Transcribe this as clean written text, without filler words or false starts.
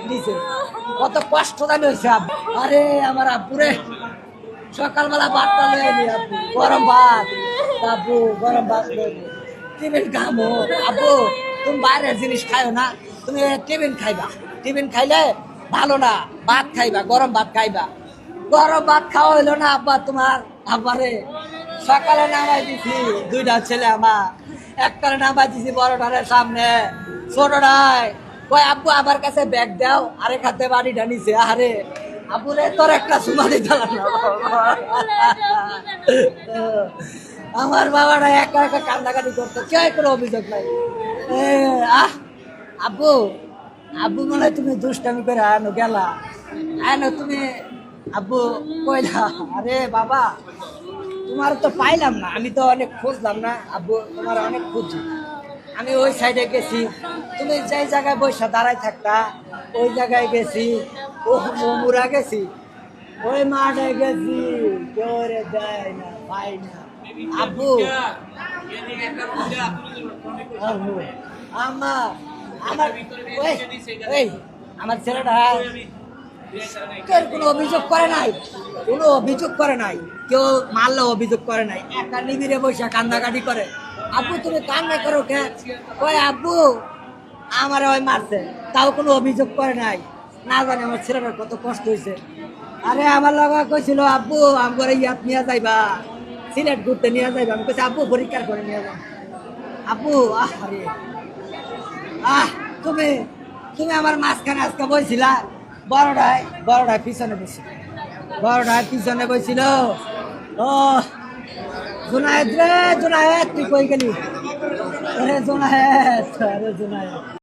নিছে কত কষ্ট জানি হয়েছে আব্বু। আরে আমার আব্বুরে সকালবেলা ভাতটা লয়ে নি আব্বু, গরম ভাত। আব্বু গরম ভাত টিফিন খামো। আব্বু তুমি বাইরের জিনিস খাইও না, তুমি টিফিন খাইবা। টিফিন খাইলে ভালো না, ভাত খাইবা, গরম ভাত খাইবা। গরম ভাত খাওয়া হইলো না আব্বা তোমার। আব্বারে সকালে নামাই দিছি দুইটা ছেলে আমার, একটারে নামাই দিছি বড়টারের সামনে, ছোটটায় কয় আব্বু আমার কাছে ব্যাগ দাও, আরেক হাতে বাড়িটা নিছে। আরে আব্বুরে তোর একটা সুমারি দিলাম না। আমার বাবাটা একা একা কান্নাকাটি করতো, কে কোনো অভিযোগ নাই। আব্বু আব্বু মনে হয় তুমি দুষ্টামি করে আনো গেলা, আনো তুমি। আব্বু কইলা আরে বাবা তোমার তো পাইলাম না, আমি তো অনেক খুঁজলাম না আব্বু, তোমার অনেক খুঁজি। আমি ওই সাইডে গেছি, তুমি যেই জায়গায় বৈশা দাঁড়াই থাকতা ওই জায়গায় গেছি, ও মুরা গেছি, ওই মাঠে গেছি, কেউ রে দেয় না, পাই না। আব্বু আমার আমার এই আমার ছেলেটা কোনো অভিযোগ করে নাই, কোনো অভিযোগ করে নাই, কেউ মারলে অভিযোগ করে নাই, একা নিবিড়ে বসে কান্নাকাটি করে। আব্বু তুমি কান্না করো কে? ওই আব্বু আমার ওই মারছে, তাও কোনো অভিযোগ করে নাই। না জানি আমার ছেলেটার কত কষ্ট হয়েছে। আরে আমার লগা কইছিল আব্বু আমার ইয়াত নিয়ে যাইবা, সিলেট ঘুরতে নিয়ে যাইবা। আমি কইছি আব্বু পরীক্ষার করে নিয়ে যাবো। আব্বু আরে তুমি তুমি আমার মাঝখানে আজকে বইছিলা, বড়টায় পিছনে বসছিল, বড়টায় পিছনে বসছিল। ও জুনায়েদ রে, জুনায়েদ তুই কই গেলি? আরে জুনায়েদ, আরে জুনায়েদ।